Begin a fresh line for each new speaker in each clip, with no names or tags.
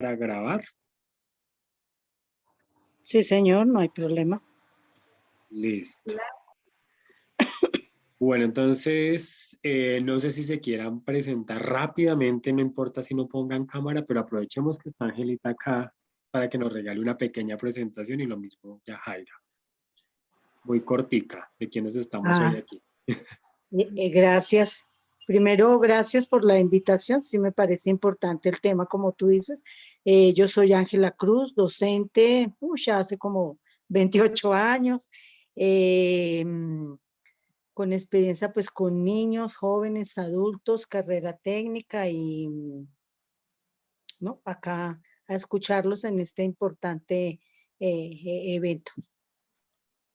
para grabar?
Sí, señor, no hay problema.
Listo. Bueno, entonces, no sé si se quieran presentar rápidamente, no importa si no pongan cámara, pero aprovechemos que está Angelita acá para que nos regale una pequeña presentación y lo mismo Yajaira. Muy cortica, de quienes estamos hoy aquí.
Gracias. Primero, gracias por la invitación. Sí me parece importante el tema, como tú dices. Yo soy Ángela Cruz, docente, ya hace como 28 años, con experiencia pues con niños, jóvenes, adultos, carrera técnica y, ¿no? Acá a escucharlos en este importante evento.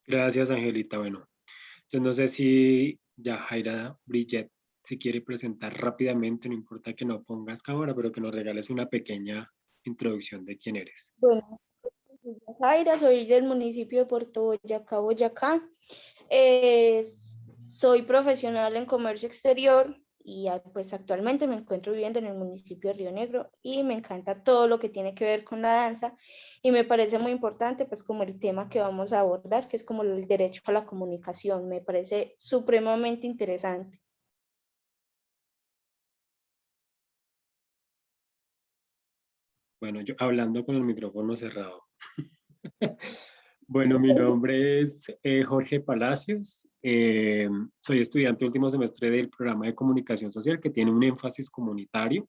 Gracias, Angelita. Bueno, entonces no sé si Yajaira Brillet se quiere presentar rápidamente, no importa que no pongas cámara, pero que nos regales una pequeña introducción de quién eres.
Bueno, soy Jaira, soy del municipio de Puerto Boyacá, Boyacá. Soy profesional en comercio exterior y pues actualmente me encuentro viviendo en el municipio de Río Negro y me encanta todo lo que tiene que ver con la danza y me parece muy importante pues como el tema que vamos a abordar, que es como el derecho a la comunicación, me parece supremamente interesante.
Bueno, yo hablando con el micrófono cerrado. Bueno, mi nombre es Jorge Palacios. Soy estudiante último semestre del programa de comunicación social que tiene un énfasis comunitario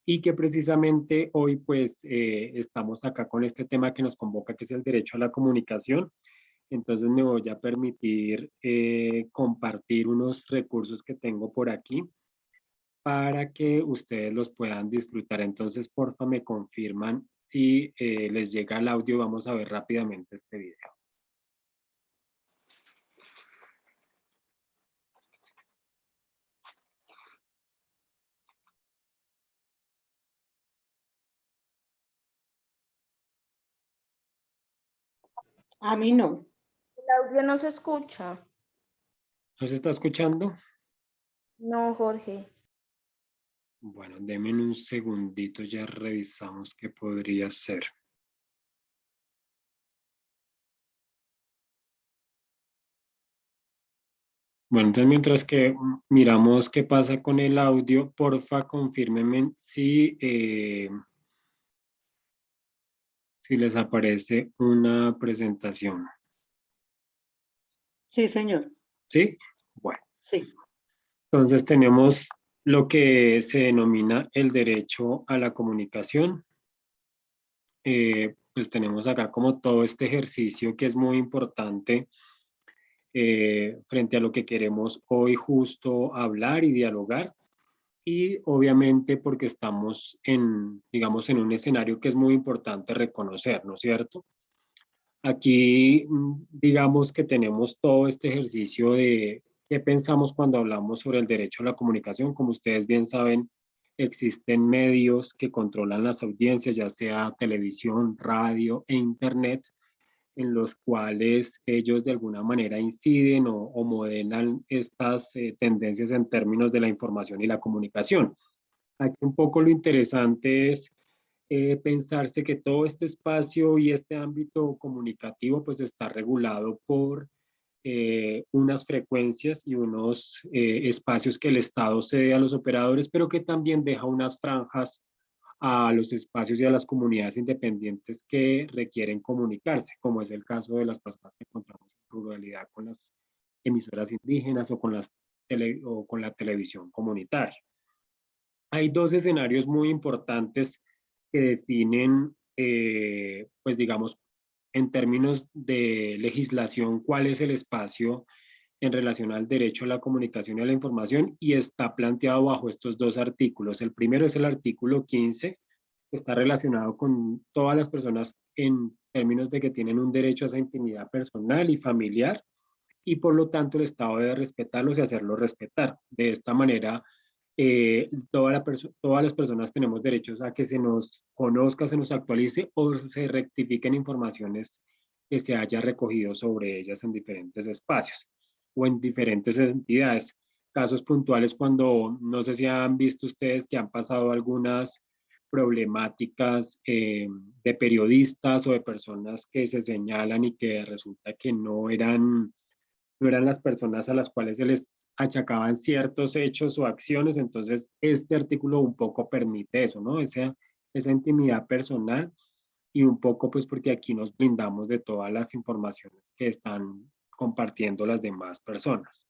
y que precisamente hoy pues estamos acá con este tema que nos convoca, que es el derecho a la comunicación. Entonces me voy a permitir compartir unos recursos que tengo por aquí para que ustedes los puedan disfrutar. Entonces, porfa, me confirman si les llega el audio. Vamos a ver rápidamente este video.
A mí no.
El audio no se escucha.
¿No se está escuchando?
No, Jorge.
Bueno, denme un segundito, ya revisamos qué podría ser. Bueno, entonces mientras que miramos qué pasa con el audio, porfa, confírmenme si les aparece una presentación.
Sí, señor.
¿Sí? Bueno.
Sí.
Entonces tenemos lo que se denomina el derecho a la comunicación. Pues tenemos acá como todo este ejercicio que es muy importante frente a lo que queremos hoy justo hablar y dialogar. Y obviamente porque estamos en, digamos, en un escenario que es muy importante reconocer, ¿no es cierto? Aquí, digamos que tenemos todo este ejercicio de qué pensamos cuando hablamos sobre el derecho a la comunicación. Como ustedes bien saben, existen medios que controlan las audiencias, ya sea televisión, radio e internet, en los cuales ellos de alguna manera inciden o modelan estas tendencias en términos de la información y la comunicación. Aquí un poco lo interesante es pensarse que todo este espacio y este ámbito comunicativo pues está regulado por unas frecuencias y unos espacios que el Estado cede a los operadores, pero que también deja unas franjas a los espacios y a las comunidades independientes que requieren comunicarse, como es el caso de las personas que encontramos en ruralidad con las emisoras indígenas o o con la televisión comunitaria. Hay dos escenarios muy importantes que definen, pues digamos, en términos de legislación, cuál es el espacio en relación al derecho a la comunicación y a la información, y está planteado bajo estos dos artículos. El primero es el artículo 15, que está relacionado con todas las personas en términos de que tienen un derecho a esa intimidad personal y familiar, y por lo tanto el Estado debe respetarlos y hacerlos respetar. De esta manera, todas las personas tenemos derechos a que se nos conozca, se nos actualice o se rectifiquen informaciones que se haya recogido sobre ellas en diferentes espacios o en diferentes entidades. Casos puntuales cuando, no sé si han visto ustedes que han pasado algunas problemáticas de periodistas o de personas que se señalan y que resulta que no eran las personas a las cuales se les achacaban ciertos hechos o acciones. Entonces, este artículo un poco permite eso, ¿no? Esa intimidad personal, y un poco pues porque aquí nos blindamos de todas las informaciones que están compartiendo las demás personas.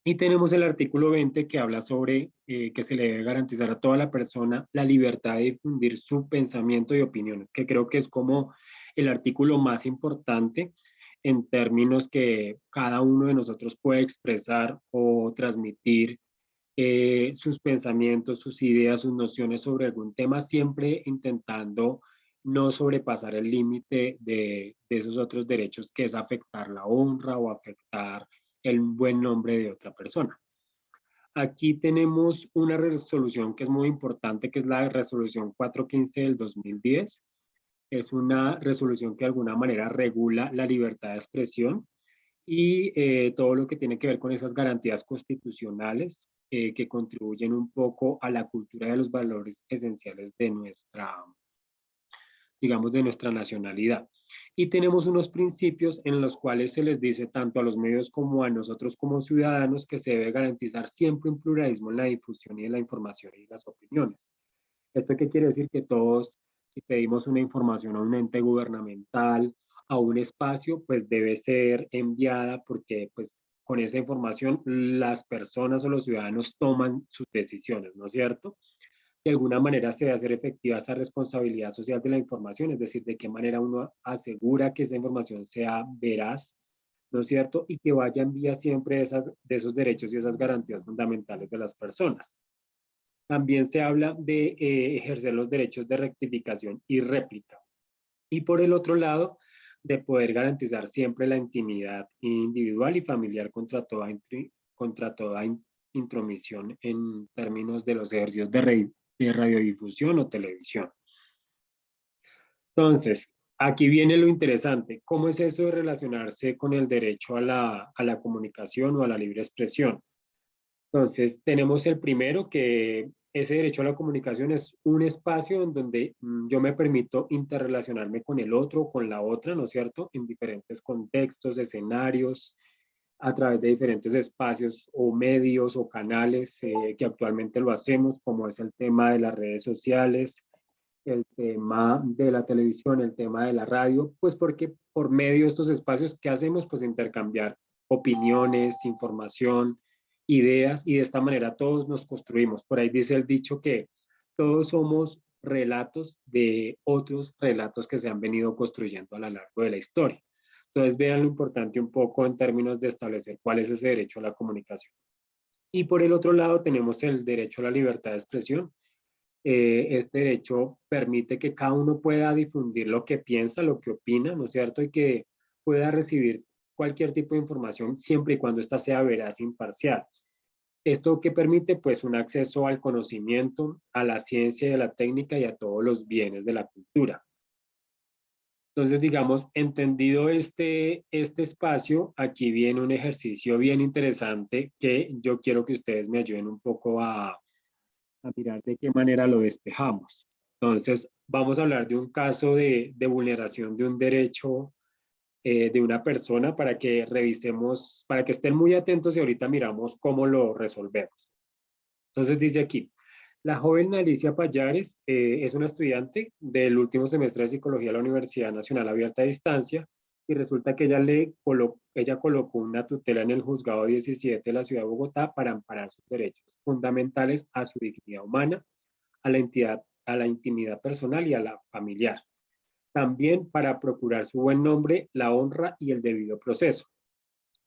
Y tenemos el artículo 20 que habla sobre que se le debe garantizar a toda la persona la libertad de difundir su pensamiento y opiniones, que creo que es como el artículo más importante en términos que cada uno de nosotros puede expresar o transmitir sus pensamientos, sus ideas, sus nociones sobre algún tema, siempre intentando no sobrepasar el límite de esos otros derechos, que es afectar la honra o afectar el buen nombre de otra persona. Aquí tenemos una resolución que es muy importante, que es la resolución 415 del 2010. Es una resolución que de alguna manera regula la libertad de expresión y todo lo que tiene que ver con esas garantías constitucionales que contribuyen un poco a la cultura de los valores esenciales de nuestra, digamos, de nuestra nacionalidad. Y tenemos unos principios en los cuales se les dice tanto a los medios como a nosotros como ciudadanos que se debe garantizar siempre un pluralismo en la difusión y en la información y las opiniones. ¿Esto qué quiere decir? Que todos, si pedimos una información a un ente gubernamental, a un espacio, pues debe ser enviada, porque pues con esa información las personas o los ciudadanos toman sus decisiones, ¿no es cierto? De alguna manera se debe hacer efectiva esa responsabilidad social de la información, es decir, de qué manera uno asegura que esa información sea veraz, ¿no es cierto? Y que vaya en vía siempre de esos derechos y esas garantías fundamentales de las personas. También se habla de ejercer los derechos de rectificación y réplica. Y por el otro lado, de poder garantizar siempre la intimidad individual y familiar contra toda intromisión en términos de los ejercicios de radiodifusión o televisión. Entonces, aquí viene lo interesante. ¿Cómo es eso de relacionarse con el derecho a la comunicación o a la libre expresión? Entonces, tenemos el primero, que ese derecho a la comunicación es un espacio en donde yo me permito interrelacionarme con el otro, con la otra, ¿no es cierto? En diferentes contextos, escenarios, a través de diferentes espacios o medios o canales que actualmente lo hacemos, como es el tema de las redes sociales, el tema de la televisión, el tema de la radio, pues porque por medio de estos espacios, ¿qué hacemos? Pues intercambiar opiniones, información, ideas, y de esta manera todos nos construimos. Por ahí dice el dicho que todos somos relatos de otros relatos que se han venido construyendo a lo largo de la historia. Entonces vean lo importante un poco en términos de establecer cuál es ese derecho a la comunicación. Y por el otro lado tenemos el derecho a la libertad de expresión. Este derecho permite que cada uno pueda difundir lo que piensa, lo que opina, ¿no es cierto? Y que pueda recibir cualquier tipo de información siempre y cuando ésta sea veraz e imparcial. ¿Esto que permite? Pues un acceso al conocimiento, a la ciencia y a la técnica y a todos los bienes de la cultura. Entonces, digamos, entendido este espacio, aquí viene un ejercicio bien interesante que yo quiero que ustedes me ayuden un poco a mirar de qué manera lo despejamos. Entonces, vamos a hablar de un caso de vulneración de un derecho de una persona para que revisemos, para que estén muy atentos y ahorita miramos cómo lo resolvemos. Entonces dice aquí, la joven Alicia Payares es una estudiante del último semestre de psicología de la Universidad Nacional Abierta a Distancia, y resulta que ella colocó una tutela en el juzgado 17 de la ciudad de Bogotá para amparar sus derechos fundamentales a su dignidad humana, a la intimidad personal y a la familiar. También para procurar su buen nombre, la honra y el debido proceso.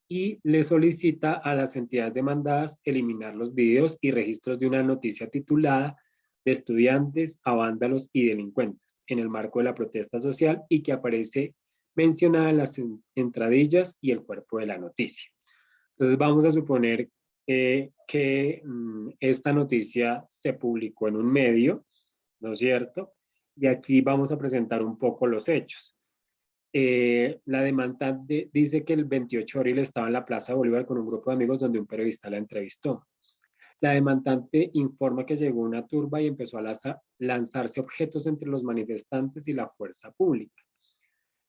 Y le solicita a las entidades demandadas eliminar los videos y registros de una noticia titulada de estudiantes a vándalos y delincuentes en el marco de la protesta social, y que aparece mencionada en las entradillas y el cuerpo de la noticia. Entonces vamos a suponer que esta noticia se publicó en un medio, ¿no es cierto? Y aquí vamos a presentar un poco los hechos. La demandante dice que el 28 de abril estaba en la Plaza de Bolívar con un grupo de amigos donde un periodista la entrevistó. La demandante informa que llegó una turba y empezó a lanzarse objetos entre los manifestantes y la fuerza pública.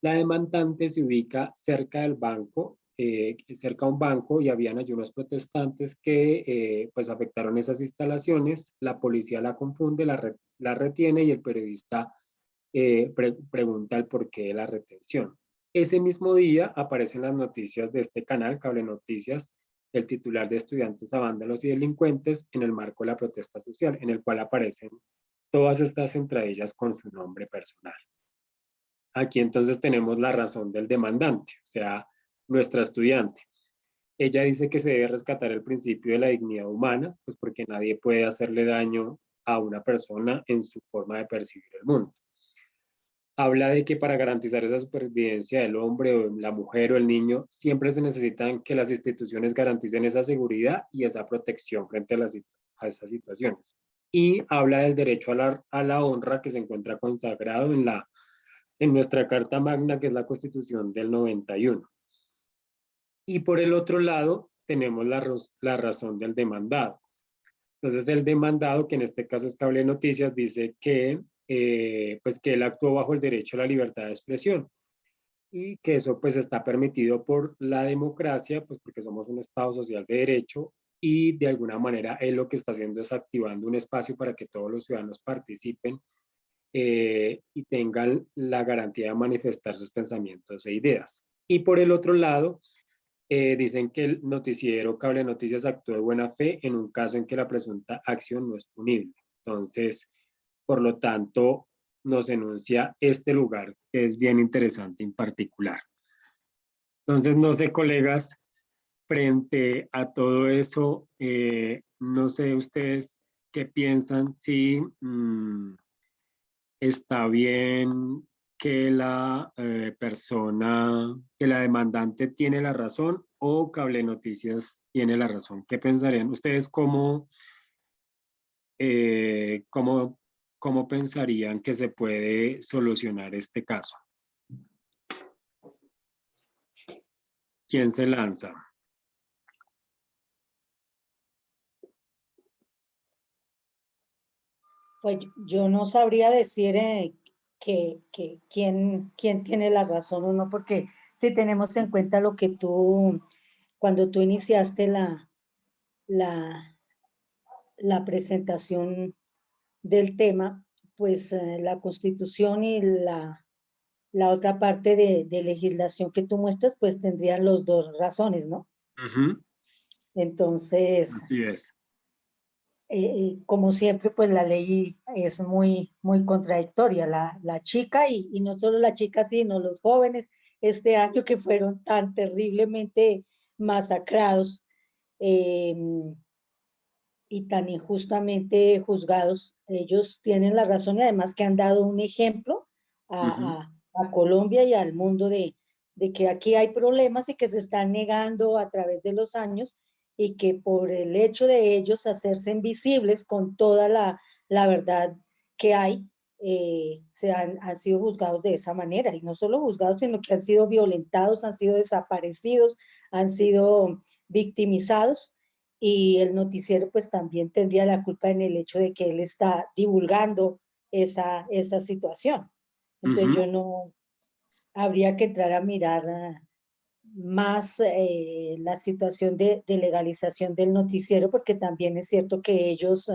La demandante se ubica cerca del banco, cerca a un banco, y habían allí unos protestantes que pues afectaron esas instalaciones. La policía la confunde, la retiene y el periodista pregunta el porqué de la retención. Ese mismo día aparecen las noticias de este canal, Cable Noticias, el titular de estudiantes a vándalos y delincuentes en el marco de la protesta social, en el cual aparecen todas estas entre ellas con su nombre personal. Aquí entonces tenemos la razón del demandante, o sea, nuestra estudiante. Ella dice que se debe rescatar el principio de la dignidad humana, pues porque nadie puede hacerle daño a una persona en su forma de percibir el mundo. Habla de que para garantizar esa supervivencia del hombre o la mujer o el niño, siempre se necesitan que las instituciones garanticen esa seguridad y esa protección frente a esas situaciones. Y habla del derecho a la honra que se encuentra consagrado en nuestra Carta Magna, que es la Constitución del 91. Y por el otro lado, tenemos la razón del demandado. Entonces, el demandado, que en este caso es Cable Noticias, dice que, pues que él actuó bajo el derecho a la libertad de expresión y que eso pues está permitido por la democracia, pues porque somos un Estado social de derecho, y de alguna manera él lo que está haciendo es activando un espacio para que todos los ciudadanos participen y tengan la garantía de manifestar sus pensamientos e ideas. Y por el otro lado, dicen que el noticiero Cable Noticias actuó de buena fe en un caso en que la presunta acción no es punible. Entonces, por lo tanto, nos enuncia este lugar, que es bien interesante en particular. Entonces, no sé, colegas, frente a todo eso, no sé ustedes qué piensan, si está bien que la persona, que la demandante tiene la razón o Cable Noticias tiene la razón. ¿Qué pensarían? ¿Ustedes cómo, cómo pensarían que se puede solucionar este caso? ¿Quién se lanza?
Pues yo no sabría decir quién tiene la razón o no, porque si tenemos en cuenta lo que cuando tú iniciaste la, la presentación del tema, pues la Constitución y la otra parte de legislación que tú muestras, pues tendrían los dos razones, ¿no?
Ujú,
Entonces,
así es.
como siempre, pues la ley es muy contradictoria. La chica, y no solo la chica, sino los jóvenes, este año que fueron tan terriblemente masacrados eh, y tan injustamente juzgados, ellos tienen la razón y además que han dado un ejemplo
Ujú,
a Colombia y al mundo de que aquí hay problemas y que se están negando a través de los años y que por el hecho de ellos hacerse invisibles con toda la verdad que hay, han sido juzgados de esa manera. Y no solo juzgados, sino que han sido violentados, han sido desaparecidos, han sido victimizados y el noticiero pues también tendría la culpa en el hecho de que él está divulgando esa situación. Entonces
ujú,
yo no habría que entrar a mirar más la situación de legalización del noticiero, porque también es cierto que ellos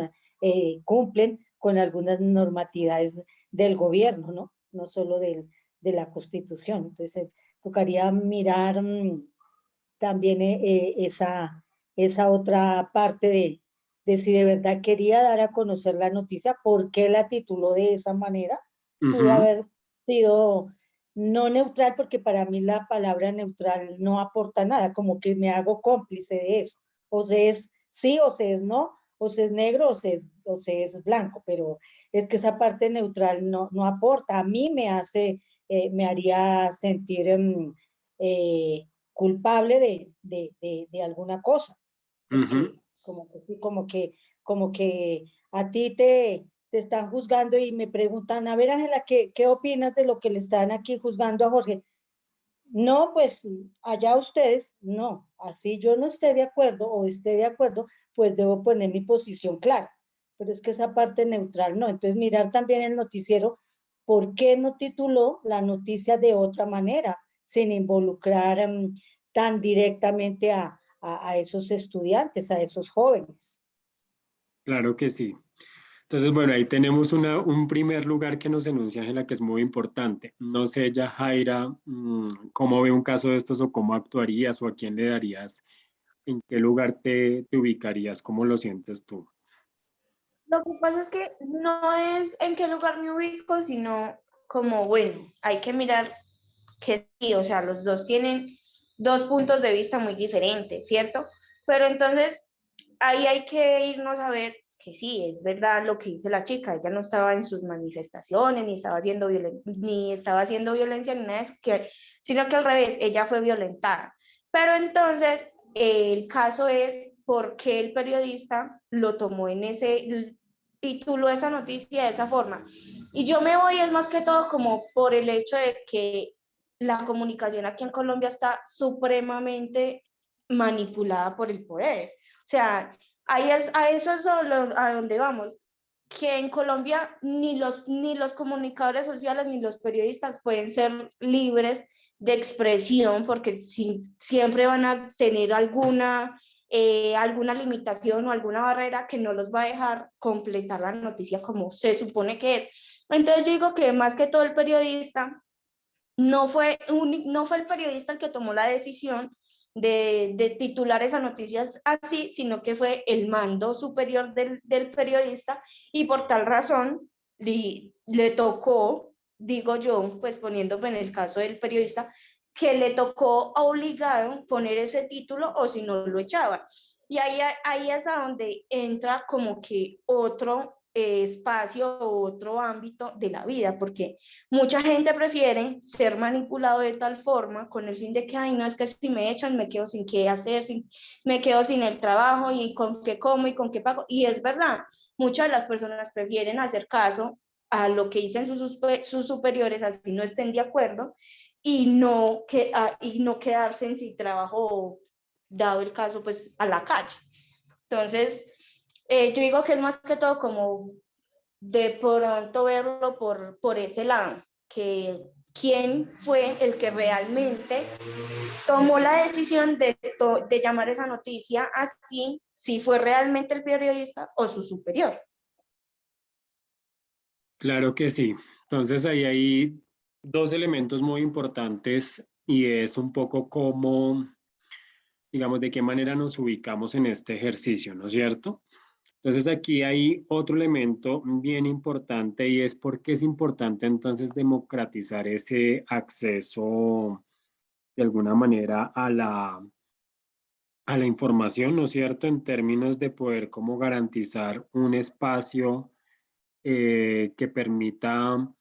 cumplen con algunas normatividades del gobierno, ¿no? No solo de la Constitución. Entonces tocaría mirar también esa otra parte de si de verdad quería dar a conocer la noticia, por qué la tituló de esa manera. Pudo
ujú,
haber sido no neutral, porque para mí la palabra neutral no aporta nada, como que me hago cómplice de eso. O se es sí, o se es no, o se es negro, o se es blanco, pero es que esa parte neutral no aporta. A mí me haría sentir culpable de alguna cosa,
ujú.
porque como que a ti te están juzgando y me preguntan, a ver, Ángela, ¿qué opinas de lo que le están aquí juzgando a Jorge? No, pues allá ustedes, no, así yo no esté de acuerdo o esté de acuerdo, pues debo poner mi posición clara. Pero es que esa parte neutral no. Entonces mirar también el noticiero, ¿por qué no tituló la noticia de otra manera, sin involucrar tan directamente a esos estudiantes, a esos jóvenes?
Claro que sí. Entonces, bueno, ahí tenemos un primer lugar que nos enuncia Ángela, que es muy importante. No sé, Yajaira, cómo ve un caso de estos o cómo actuarías o a quién le darías, en qué lugar te ubicarías, cómo lo sientes tú.
Lo que pasa es que no es en qué lugar me ubico, sino como, bueno, hay que mirar que sí, o sea, los dos tienen dos puntos de vista muy diferentes, ¿cierto? Pero entonces ahí hay que irnos a ver que sí, es verdad lo que dice la chica, ella no estaba en sus manifestaciones, ni estaba haciendo violencia, ni nada de eso, sino que al revés, ella fue violentada. Pero entonces, el caso es por qué el periodista lo tomó en ese, tituló esa noticia de esa forma. Y yo me voy, es más que todo como por el hecho de que la comunicación aquí en Colombia está supremamente manipulada por el poder. O sea, ahí es, a eso es a donde vamos, que en Colombia ni los comunicadores sociales ni los periodistas pueden ser libres de expresión porque siempre van a tener alguna limitación o alguna barrera que no los va a dejar completar la noticia como se supone que es. Entonces yo digo que más que todo el periodista no fue el periodista el que tomó la decisión de titular esas noticias así, sino que fue el mando superior del periodista y por tal razón le tocó, digo yo, pues poniéndome en el caso del periodista, que le tocó obligado poner ese título o si no lo echaba. Y ahí es a donde entra como que otro espacio o otro ámbito de la vida, porque mucha gente prefiere ser manipulado de tal forma con el fin de que, ay, no, es que si me echan me quedo sin qué hacer, me quedo sin el trabajo y con qué como y con qué pago. Y es verdad, muchas de las personas prefieren hacer caso a lo que dicen sus superiores, así no estén de acuerdo, y no quedarse en sin trabajo, dado el caso, pues a la calle. Entonces, yo digo que es más que todo como de pronto verlo por ese lado, que quién fue el que realmente tomó la decisión de llamar esa noticia así, si fue realmente el periodista o su superior.
Claro que sí. Entonces ahí hay dos elementos muy importantes y es un poco cómo, digamos, de qué manera nos ubicamos en este ejercicio, ¿no es cierto? Entonces aquí hay otro elemento bien importante y es por qué es importante entonces democratizar ese acceso de alguna manera a la información, ¿no es cierto? En términos de poder como garantizar un espacio que permita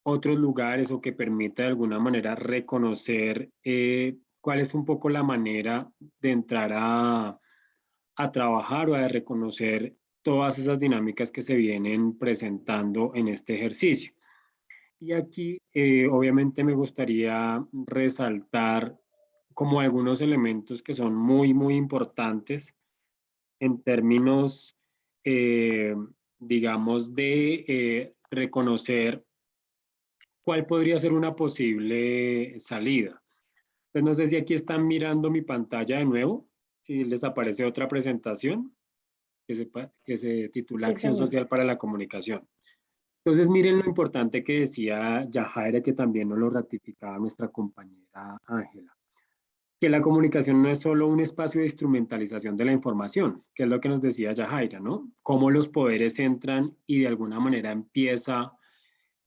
otros lugares o que permita de alguna manera reconocer cuál es un poco la manera de entrar a trabajar o a reconocer todas esas dinámicas que se vienen presentando en este ejercicio. Y aquí obviamente me gustaría resaltar como algunos elementos que son muy, muy importantes en términos, eh, digamos, de reconocer cuál podría ser una posible salida. Pues no sé si aquí están mirando mi pantalla de nuevo, si les aparece otra presentación que se titula
Sí,
Acción
señor.
Social para la Comunicación. Entonces, miren lo importante que decía Yajaira, que también nos lo ratificaba nuestra compañera Ángela, que la comunicación no es solo un espacio de instrumentalización de la información, que es lo que nos decía Yajaira, ¿no? Cómo los poderes entran y de alguna manera empieza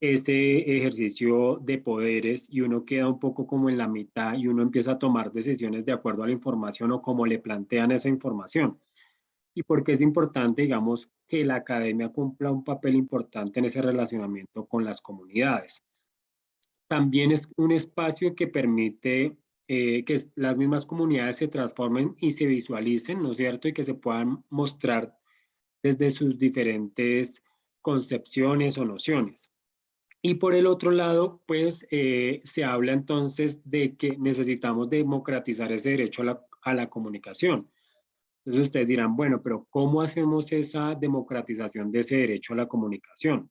ese ejercicio de poderes y uno queda un poco como en la mitad y uno empieza a tomar decisiones de acuerdo a la información o como le plantean esa información. Y porque es importante, digamos, que la academia cumpla un papel importante en ese relacionamiento con las comunidades. También es un espacio que permite que las mismas comunidades se transformen y se visualicen, ¿no es cierto? Y que se puedan mostrar desde sus diferentes concepciones o nociones. Y por el otro lado, pues se habla entonces de que necesitamos democratizar ese derecho a la comunicación. Entonces ustedes dirán, bueno, pero ¿cómo hacemos esa democratización de ese derecho a la comunicación?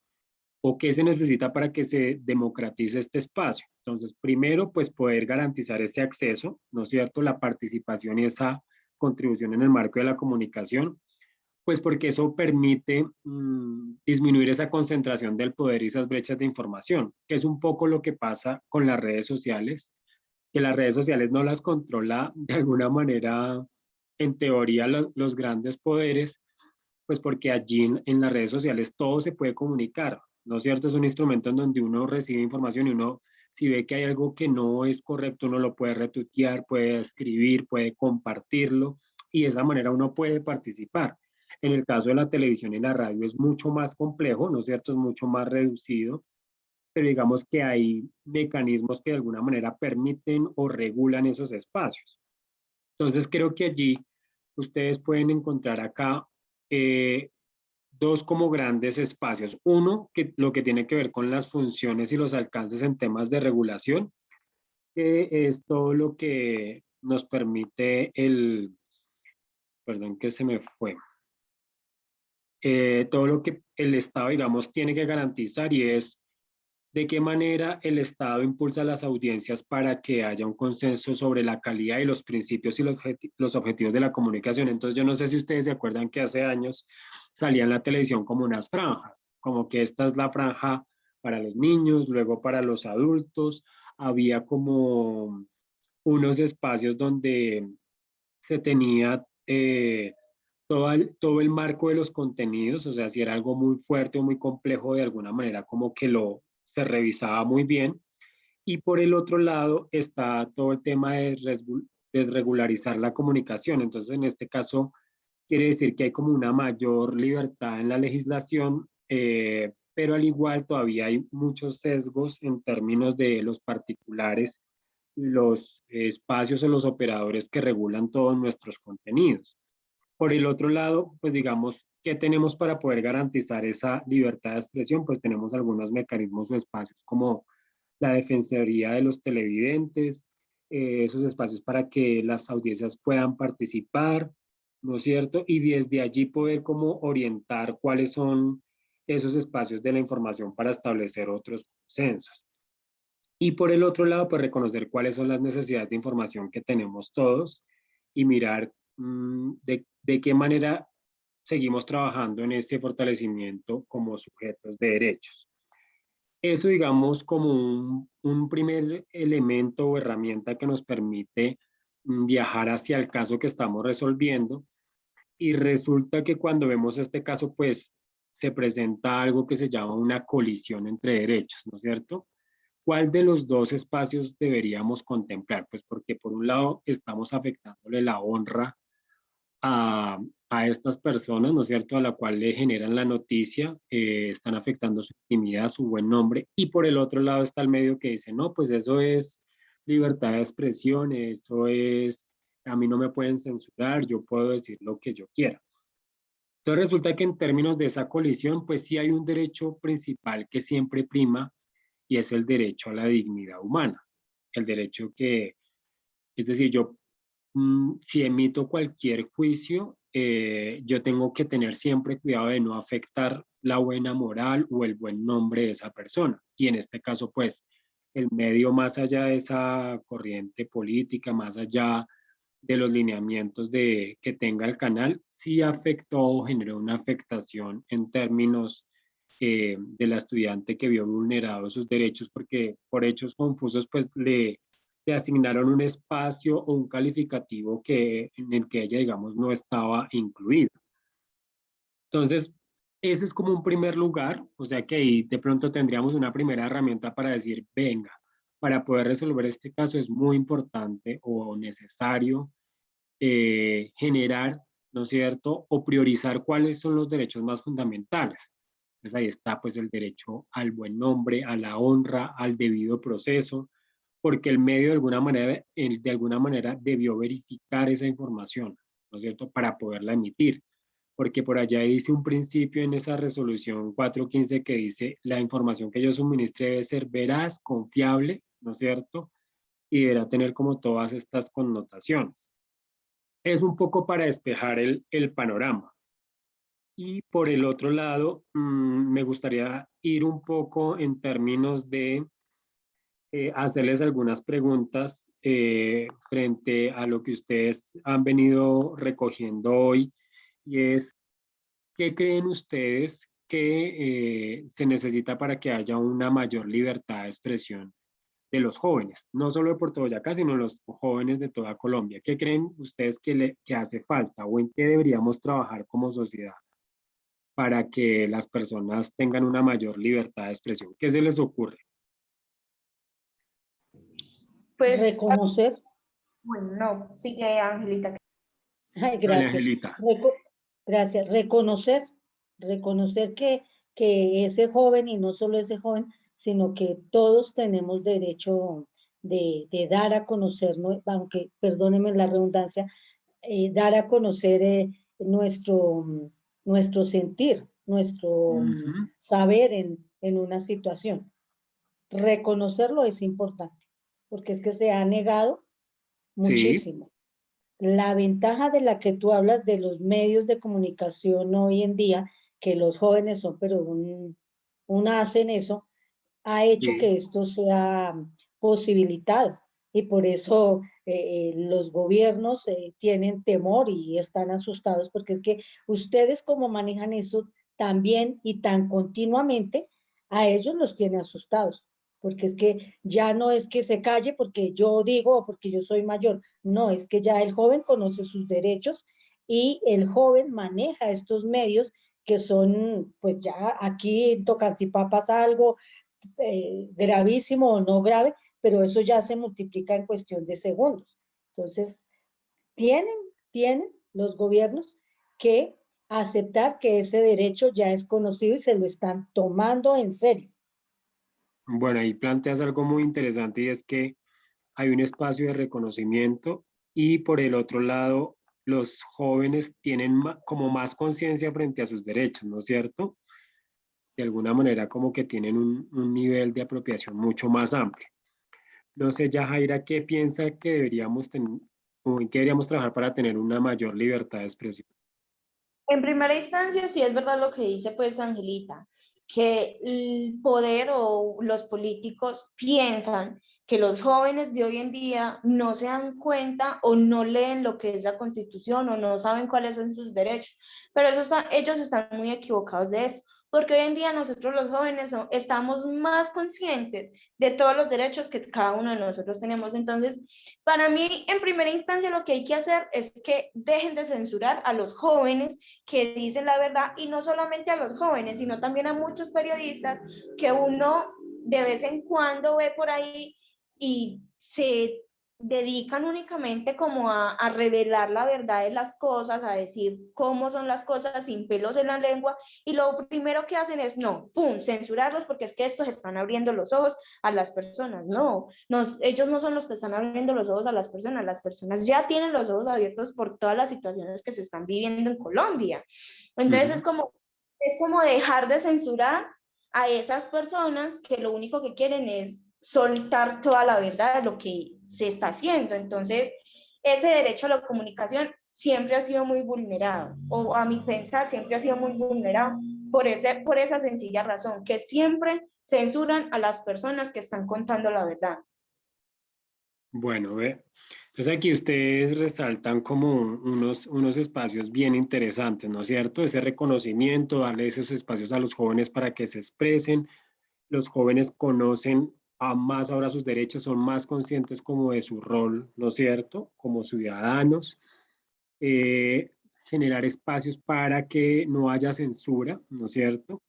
¿O qué se necesita para que se democratice este espacio? Entonces, primero, pues poder garantizar ese acceso, ¿no es cierto? La participación y esa contribución en el marco de la comunicación, pues porque eso permite disminuir esa concentración del poder y esas brechas de información, que es un poco lo que pasa con las redes sociales, que las redes sociales no las controla de alguna manera, en teoría, los grandes poderes, pues porque allí en las redes sociales todo se puede comunicar, ¿no es cierto? Es un instrumento en donde uno recibe información y uno, si ve que hay algo que no es correcto, uno lo puede retuitear, puede escribir, puede compartirlo y de esa manera uno puede participar. En el caso de la televisión y la radio es mucho más complejo, ¿no es cierto? Es mucho más reducido, pero digamos que hay mecanismos que de alguna manera permiten o regulan esos espacios. Entonces creo que allí ustedes pueden encontrar acá eh, dos como grandes espacios. Uno, que lo que tiene que ver con las funciones y los alcances en temas de regulación, que es todo lo que nos permite perdón que se me fue, todo lo que el Estado, digamos, tiene que garantizar y es de qué manera el Estado impulsa las audiencias para que haya un consenso sobre la calidad y los principios y los objetivos de la comunicación. Entonces, yo no sé si ustedes se acuerdan que hace años salía en la televisión como unas franjas, como que esta es la franja para los niños, luego para los adultos. Había como unos espacios donde se tenía todo el marco de los contenidos, o sea, si era algo muy fuerte o muy complejo, de alguna manera como que se revisaba muy bien. Y por el otro lado está todo el tema de desregularizar la comunicación. Entonces, en este caso, quiere decir que hay como una mayor libertad en la legislación, pero al igual todavía hay muchos sesgos en términos de los particulares, los espacios o los operadores que regulan todos nuestros contenidos. Por el otro lado, pues digamos, ¿qué tenemos para poder garantizar esa libertad de expresión? Pues tenemos algunos mecanismos o espacios como la Defensoría de los Televidentes, esos espacios para que las audiencias puedan participar, ¿no es cierto? Y desde allí poder como orientar cuáles son esos espacios de la información para establecer otros consensos. Y por el otro lado, pues reconocer cuáles son las necesidades de información que tenemos todos y mirar de qué manera seguimos trabajando en este fortalecimiento como sujetos de derechos. Eso, digamos, como un primer elemento o herramienta que nos permite viajar hacia el caso que estamos resolviendo. Y resulta que cuando vemos este caso, pues se presenta algo que se llama una colisión entre derechos, ¿no es cierto? ¿Cuál de los dos espacios deberíamos contemplar? Pues porque por un lado estamos afectándole la honra a estas personas, ¿no es cierto?, a la cual le generan la noticia, están afectando su intimidad, su buen nombre, y por el otro lado está el medio que dice, no, pues eso es libertad de expresión, eso es, a mí no me pueden censurar, yo puedo decir lo que yo quiera. Entonces resulta que en términos de esa colisión, pues sí hay un derecho principal que siempre prima y es el derecho a la dignidad humana. El derecho que, es decir, yo si emito cualquier juicio, yo tengo que tener siempre cuidado de no afectar la buena moral o el buen nombre de esa persona. Y en este caso, pues, el medio más allá de esa corriente política, más allá de los lineamientos que tenga el canal, sí afectó o generó una afectación en términos de la estudiante que vio vulnerados sus derechos porque por hechos confusos pues le asignaron un espacio o un calificativo en el que ella digamos no estaba incluida. Entonces, ese es como un primer lugar, o sea que ahí de pronto tendríamos una primera herramienta para decir, venga, para poder resolver este caso es muy importante o necesario generar, ¿no es cierto?, o priorizar cuáles son los derechos más fundamentales. Entonces ahí está pues el derecho al buen nombre, a la honra, al debido proceso, porque el medio de alguna manera debió verificar esa información, ¿no es cierto?, para poderla emitir. Porque por allá dice un principio en esa resolución 415 que dice la información que yo suministre debe ser veraz, confiable, ¿no es cierto? Y deberá tener como todas estas connotaciones. es un poco para despejar el panorama. Y por el otro lado, me gustaría ir un poco en términos de hacerles algunas preguntas frente a lo que ustedes han venido recogiendo hoy, y es, ¿qué creen ustedes que se necesita para que haya una mayor libertad de expresión de los jóvenes, no solo de Puerto Boyacá, sino los jóvenes de toda Colombia? ¿Qué creen ustedes que hace falta o en qué deberíamos trabajar como sociedad para que las personas tengan una mayor libertad de expresión? ¿Qué se les ocurre?
Pues,
Reconocer,
bueno, no, sigue Angelita.
ay,
Dale,
gracias.
Angelita.
Gracias. Reconocer que ese joven, y no solo ese joven, sino que todos tenemos derecho de dar a conocer, aunque perdónenme la redundancia, dar a conocer nuestro sentir, nuestro
Ujú.
saber en una situación. Reconocerlo es importante, porque es que se ha negado
Sí,
muchísimo. La ventaja de la que tú hablas de los medios de comunicación hoy en día, que los jóvenes son, pero un as en eso, ha hecho
sí.
que esto sea posibilitado. Y por eso los gobiernos tienen temor y están asustados, porque es que ustedes como manejan eso tan bien y tan continuamente, a ellos los tiene asustados. Porque es que ya no es que se calle porque yo digo o porque yo soy mayor, no, es que ya el joven conoce sus derechos y el joven maneja estos medios que son, pues ya aquí en Tocancipá pasa algo gravísimo o no grave, pero eso ya se multiplica en cuestión de segundos. Entonces, tienen, tienen los gobiernos que aceptar que ese derecho ya es conocido y se lo están tomando en serio.
Bueno, ahí planteas algo muy interesante, y es que hay un espacio de reconocimiento, y por el otro lado, los jóvenes tienen como más conciencia frente a sus derechos, ¿no es cierto? De alguna manera como que tienen un nivel de apropiación mucho más amplio. No sé, Yajaira, ¿qué piensa que deberíamos tener o en qué deberíamos trabajar para tener una mayor libertad de expresión?
En primera instancia, sí es verdad lo que dice pues Angelita, que el poder o los políticos piensan que los jóvenes de hoy en día no se dan cuenta o no leen lo que es la Constitución o no saben cuáles son sus derechos, pero ellos están muy equivocados de eso, porque hoy en día nosotros los jóvenes estamos más conscientes de todos los derechos que cada uno de nosotros tenemos. Entonces, para mí, en primera instancia, lo que hay que hacer es que dejen de censurar a los jóvenes que dicen la verdad, y no solamente a los jóvenes, sino también a muchos periodistas que uno de vez en cuando ve por ahí y se dedican únicamente como a revelar la verdad de las cosas, a decir cómo son las cosas sin pelos en la lengua, y lo primero que hacen es, no, pum, censurarlos porque es que estos están abriendo los ojos a las personas. No, ellos no son los que están abriendo los ojos a las personas ya tienen los ojos abiertos por todas las situaciones que se están viviendo en Colombia. Entonces
Ujú.
es como dejar de censurar a esas personas que lo único que quieren es soltar toda la verdad de lo que se está haciendo. Entonces, ese derecho a la comunicación siempre ha sido muy vulnerado, o a mi pensar siempre ha sido muy vulnerado por esa sencilla razón, que siempre censuran a las personas que están contando la verdad.
Bueno, ve. Entonces aquí ustedes resaltan como unos espacios bien interesantes, ¿no es cierto? Ese reconocimiento, darle esos espacios a los jóvenes para que se expresen. Los jóvenes conocen a más ahora sus derechos, son más conscientes como de su rol, ¿no es cierto? Como ciudadanos. Eh, Generar espacios para que no haya censura, ¿no es cierto?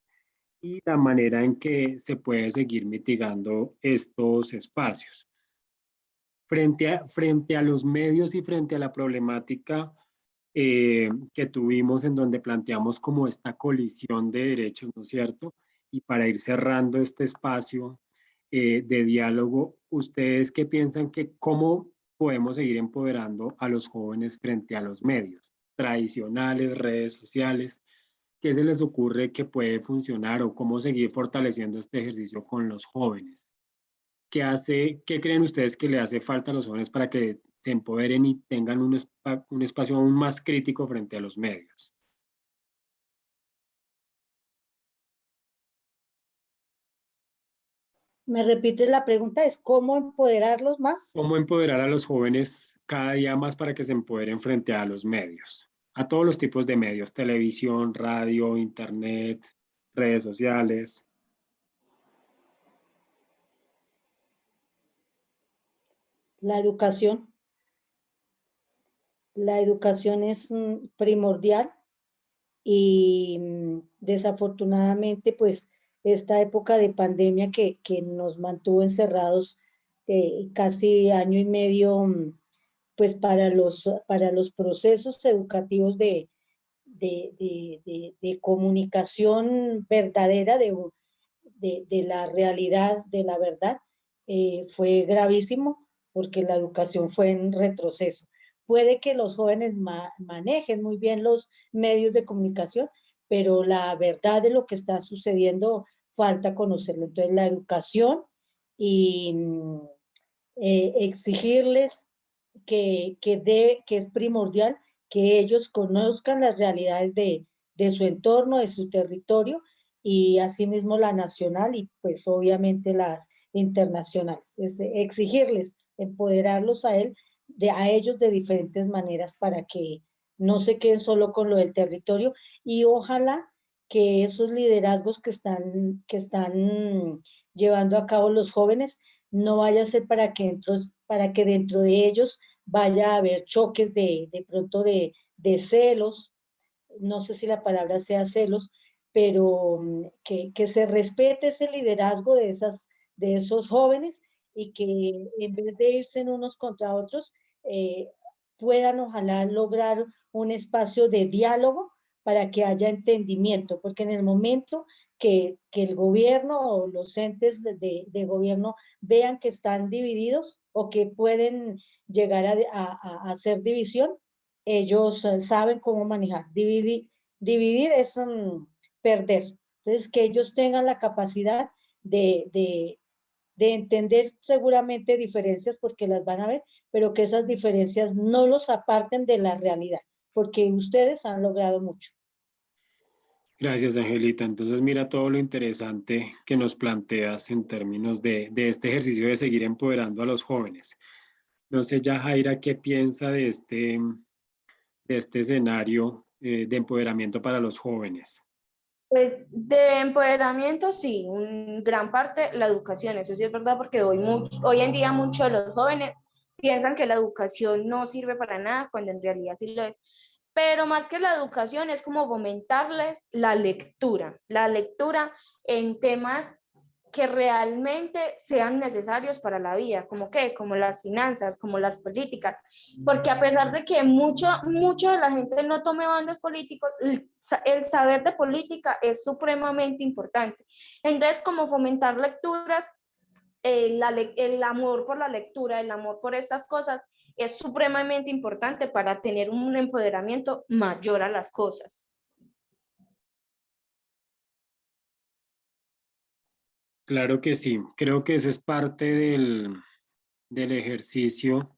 Y la manera en que se puede seguir mitigando estos espacios. Frente a los medios y frente a la problemática que tuvimos en donde planteamos como esta colisión de derechos, ¿no es cierto? Y para ir cerrando este espacio de diálogo, ¿ustedes qué piensan que cómo podemos seguir empoderando a los jóvenes frente a los medios tradicionales, redes sociales? ¿Qué se les ocurre que puede funcionar o cómo seguir fortaleciendo este ejercicio con los jóvenes? ¿Qué creen ustedes que le hace falta a los jóvenes para que se empoderen y tengan un espacio aún más crítico frente a los medios.
¿Me repites la pregunta? ¿Es cómo empoderarlos más?
¿Cómo empoderar a los jóvenes cada día más para que se empoderen frente a los medios? A todos los tipos de medios, televisión, radio, internet, redes sociales.
La educación. La educación es primordial y desafortunadamente pues esta época de pandemia que nos mantuvo encerrados casi año y medio pues para los procesos educativos de comunicación verdadera de la realidad, de la verdad, fue gravísimo porque la educación fue en retroceso. Puede que los jóvenes manejen muy bien los medios de comunicación, pero la verdad de lo que está sucediendo falta conocerlo. Entonces, la educación y exigirles que es primordial que ellos conozcan las realidades de su entorno, de su territorio y asimismo la nacional y pues obviamente las internacionales. Es exigirles, empoderarlos a ellos de diferentes maneras para que no se queden solo con lo del territorio y ojalá que esos liderazgos que están llevando a cabo los jóvenes no vaya a ser para que dentro de ellos vaya a haber choques de pronto de celos, no sé si la palabra sea celos, pero que se respete ese liderazgo de esos jóvenes y que en vez de irse en unos contra otros, eh, puedan ojalá lograr un espacio de diálogo para que haya entendimiento, porque en el momento que el gobierno o los entes de gobierno vean que están divididos o que pueden llegar a hacer división, ellos saben cómo manejar. Dividir es perder. Entonces, que ellos tengan la capacidad de, de, de entender seguramente diferencias porque las van a ver, pero que esas diferencias no los aparten de la realidad, porque ustedes han logrado mucho.
Gracias, Angelita. Entonces, mira todo lo interesante que nos planteas en términos de este ejercicio de seguir empoderando a los jóvenes. No sé ya, Jaira, qué piensa de este escenario de empoderamiento para los jóvenes.
Pues de empoderamiento, sí, en gran parte la educación, eso sí es verdad, porque hoy en día muchos de los jóvenes piensan que la educación no sirve para nada, cuando en realidad sí lo es. Pero más que la educación es como fomentarles la lectura en temas que realmente sean necesarios para la vida, como las finanzas, como las políticas, porque a pesar de que mucho de la gente no tome bandos políticos, el saber de política es supremamente importante. Entonces, como fomentar lecturas, el amor por la lectura, el amor por estas cosas, es supremamente importante para tener un empoderamiento mayor a las cosas.
Claro que sí. Creo que ese es parte del ejercicio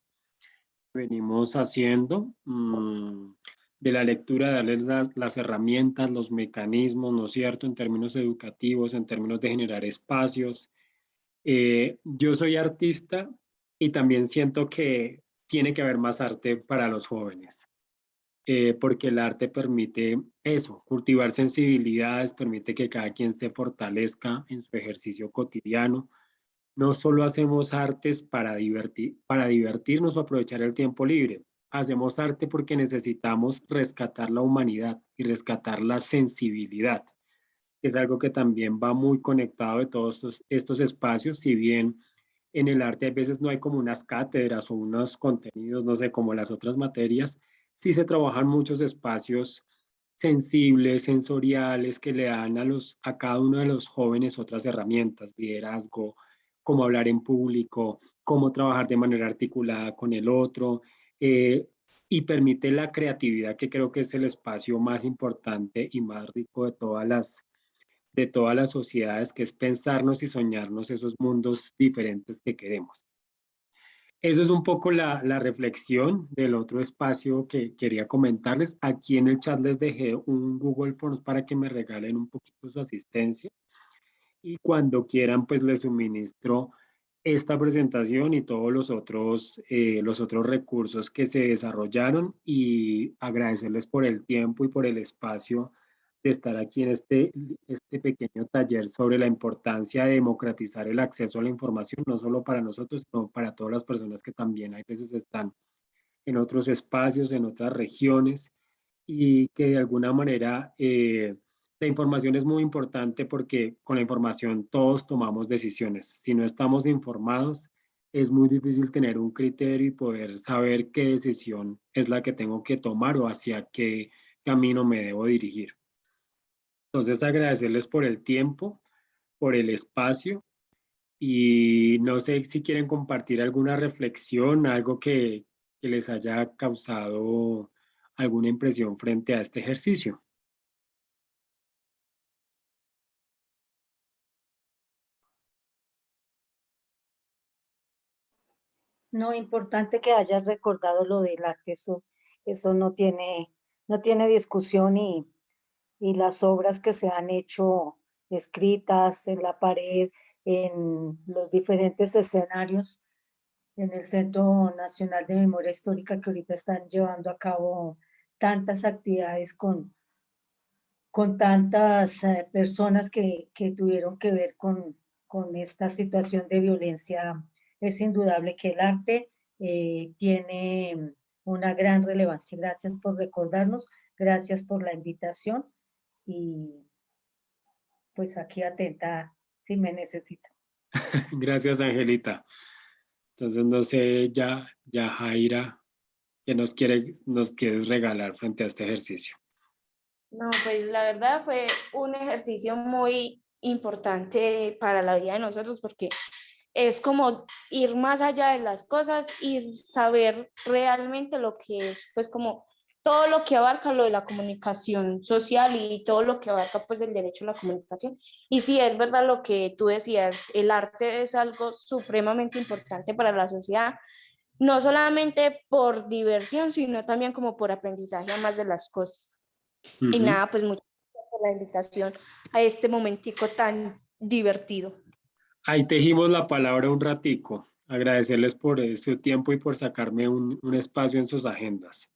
que venimos haciendo, de la lectura, darles las herramientas, los mecanismos, ¿no es cierto?, en términos educativos, en términos de generar espacios. Yo soy artista y también siento que tiene que haber más arte para los jóvenes, porque el arte permite eso, cultivar sensibilidades, permite que cada quien se fortalezca en su ejercicio cotidiano. No solo hacemos artes para divertirnos o aprovechar el tiempo libre, hacemos arte porque necesitamos rescatar la humanidad y rescatar la sensibilidad, que es algo que también va muy conectado de todos estos espacios, si bien en el arte a veces no hay como unas cátedras o unos contenidos, no sé, como las otras materias, sí se trabajan muchos espacios sensibles, sensoriales, que le dan a cada uno de los jóvenes otras herramientas, liderazgo, cómo hablar en público, cómo trabajar de manera articulada con el otro, eh, y permite la creatividad, que creo que es el espacio más importante y más rico de todas las sociedades, que es pensarnos y soñarnos esos mundos diferentes que queremos. Eso es un poco la reflexión del otro espacio que quería comentarles. Aquí en el chat les dejé un Google Forms para que me regalen un poquito su asistencia y cuando quieran pues les suministro esta presentación y todos los otros recursos que se desarrollaron y agradecerles por el tiempo y por el espacio de estar aquí en este pequeño taller sobre la importancia de democratizar el acceso a la información, no solo para nosotros, sino para todas las personas que también a veces están en otros espacios, en otras regiones, y que de alguna manera la información es muy importante porque con la información todos tomamos decisiones. Si no estamos informados, es muy difícil tener un criterio y poder saber qué decisión es la que tengo que tomar o hacia qué camino me debo dirigir. Entonces, agradecerles por el tiempo, por el espacio y no sé si quieren compartir alguna reflexión, algo que les haya causado alguna impresión frente a este ejercicio.
No, importante que hayas recordado lo del arte, eso no tiene discusión y las obras que se han hecho escritas en la pared, en los diferentes escenarios, en el Centro Nacional de Memoria Histórica que ahorita están llevando a cabo tantas actividades con tantas personas que tuvieron que ver con esta situación de violencia. Es indudable que el arte tiene una gran relevancia. Gracias por recordarnos, gracias por la invitación y pues aquí atenta si me necesita.
Gracias, Angelita. Entonces, no sé, ya Jaira, ¿qué nos quieres regalar frente a este ejercicio?
No, pues la verdad fue un ejercicio muy importante para la vida de nosotros porque es como ir más allá de las cosas y saber realmente lo que es, pues como todo lo que abarca lo de la comunicación social y todo lo que abarca pues el derecho a la comunicación. Y sí, es verdad lo que tú decías, el arte es algo supremamente importante para la sociedad, no solamente por diversión, sino también como por aprendizaje además de las cosas. Y
Ujú.
nada, pues muchas gracias por la invitación a este momentico tan divertido.
Ahí tejimos la palabra un ratico. Agradecerles por su tiempo y por sacarme un espacio en sus agendas.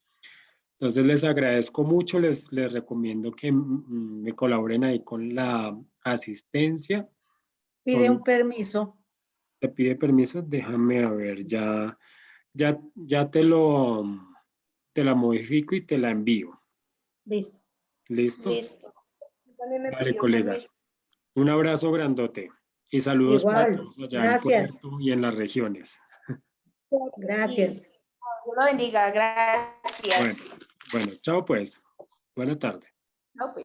Entonces les agradezco mucho, les recomiendo que me colaboren ahí con la asistencia.
Pide un permiso.
¿Te pide permiso? Déjame a ver, ya te la modifico y te la envío.
Listo.
¿Listo?
Listo. También me
Vale,
pidió permiso.
colegas. Un abrazo grandote y saludos para
Igual.
todos allá en
Gracias.
Puerto y en las regiones.
Sí,
Gracias.
Dios lo bendiga, gracias.
Bueno, bueno, chao pues. Buena tarde.
No, pues.